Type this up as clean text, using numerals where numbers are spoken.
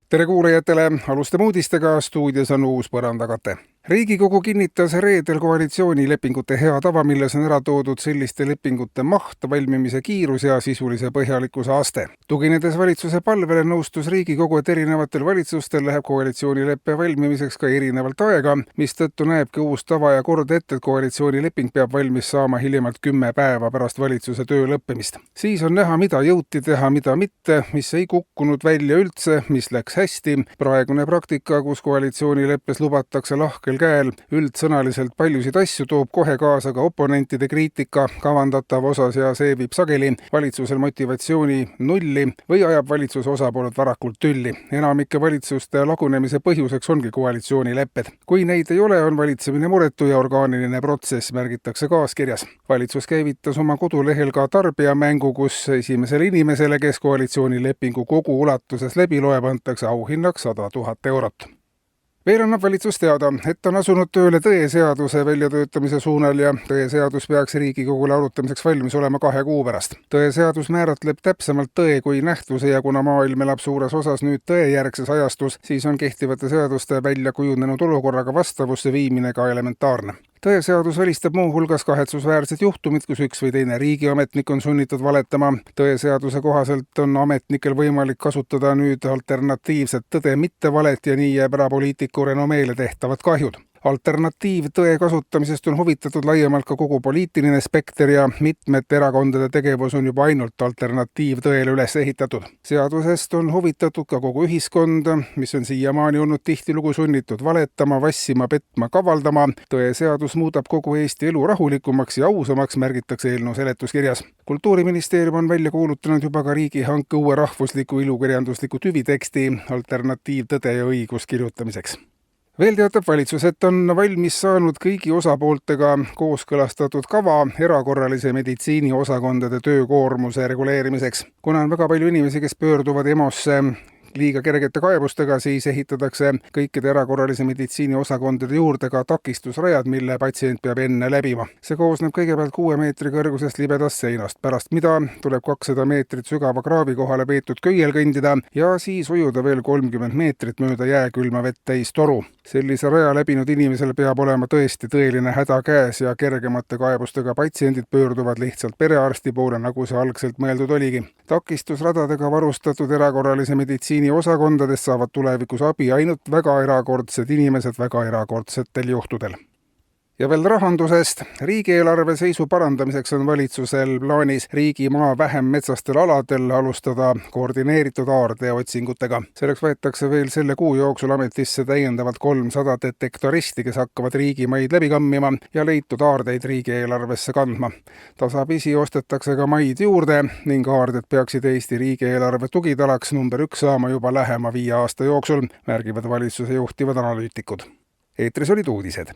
Tere kuulajatele, alustame uudistega, stuudios on Uus Põrandakate. Riigikogu kinnitas reedel koalitsioonilepingute hea tava, milles on ära toodud selliste lepingute maht, valmimise kiirus ja sisulise põhjalikkuse aste. Tuginedes valitsuse palvele nõustus Riigikogu, et erinevatel valitsustel läheb koalitsioonileppe valmimiseks ka erinevalt aega, mistõttu näebki uus tava ja kord ette, et koalitsioonileping peab valmis saama hiljemalt 10 päeva pärast valitsuse töö lõppemist. Siis on näha, mida jõuti teha, mida mitte, mis ei kukkunud välja üldse, mis läks hästi. Praegune praktika, kus koalitsioonileppes lubatakse lahkel käel üldsõnaliselt paljusid asju, toob kohe kaasa ka oponentide kriitika kavandatava osas ja see viib sageli valitsusel motivatsiooni nulli või ajab valitsuse osapooled varakult tülli. Enamike valitsuste lagunemise põhjuseks ongi koalitsioonilepped. Kui neid ei ole, on valitsemine muretu ja orgaaniline protsess, märgitakse kaaskirjas. Valitsus käivitas oma kodulehel ka tarbijamängu, kus esimesele inimesele, kes koalitsioonilepingu kogu ulatuses läbi loeb, antakse auhinnaks 100 000 eurot. Veel annab valitsus teada, et on asunud tööle tõeseaduse väljatöötamise suunal ja tõeseadus peaks Riigikogule arutamiseks valmis olema 2 kuu pärast. Tõeseadus määratleb täpsemalt tõe kui nähtuse ja kuna maailm elab suures osas nüüd tõejärgses ajastus, siis on kehtivate seaduste välja kujunenud olukorraga vastavusse viimine ka elementaarne. Tõeseadus välistab muu hulgas kahetsusväärsed juhtumid, kus üks või teine riigiametnik on sunnitud valetama. Tõeseaduse kohaselt on ametnikel võimalik kasutada nüüd alternatiivset tõde, mitte valet ja nii jääb ära poliitiku renomeele tehtavad kahjud. Alternatiivtõe kasutamisest on huvitatud laiemalt ka kogu poliitiline spekter ja mitmete erakondade tegevus on juba ainult alternatiivtõele üles ehitatud. Seadusest on huvitatud ka kogu ühiskond, mis on siiamaani olnud tihtilugu sunnitud valetama, vassima, petma, kavaldama. Tõeseadus muudab kogu Eesti elu rahulikumaks ja ausamaks, märgitakse eelnõu seletuskirjas. Kultuuriministeerium on välja kuulutanud juba ka riigihanke uue rahvusliku ilukirjandusliku tüviteksti alternatiivtõde ja õigus kirjutamiseks. Veel teatab valitsus, et on valmis saanud kõigi osapooltega kooskõlastatud kava erakorralise meditsiini osakondade töökoormuse reguleerimiseks. Kuna on väga palju inimesi, kes pöörduvad EMO-sse liiga kergete kaebustega, siis ehitatakse kõikide erakorralise meditsiini osakondade juurde ka takistusrajad, mille patsient peab enne läbima. See koosneb kõigepealt 6 meetri kõrgusest libedast seinast, pärast mida tuleb 200 meetrit sügava kraavi kohale peetud köiel kõndida ja siis ujuda veel 30 meetrit mööda jääkülma vett täis toru. Sellise raja läbinud inimesel peab olema tõesti tõeline häda käes ja kergemate kaebustega patsiendid pöörduvad lihtsalt perearsti poole, nagu see algselt mõeldud oligi. Takistusradadega varustatud erakorralise meditsiini osakondades saavad tulevikus abi ainult väga erakordsed inimesed väga erakordsetel juhtudel. Ja veel rahandusest. Riigieelarve seisu parandamiseks on valitsusel plaanis riigimaa vähem metsastel aladel alustada koordineeritud aarde otsingutega. Selleks võetakse veel selle kuu jooksul ametisse täiendavalt 300 detektoristi, kes hakkavad riigimaid läbi kammima ja leitud aardeid riigieelarvesse kandma. Tasapisi ostetakse ka maid juurde ning aarded peaksid Eesti riigieelarve tugitalaks number 1 saama juba lähema 5 aasta jooksul, märgivad valitsuse juhtivad analüütikud. Eetris olid uudised.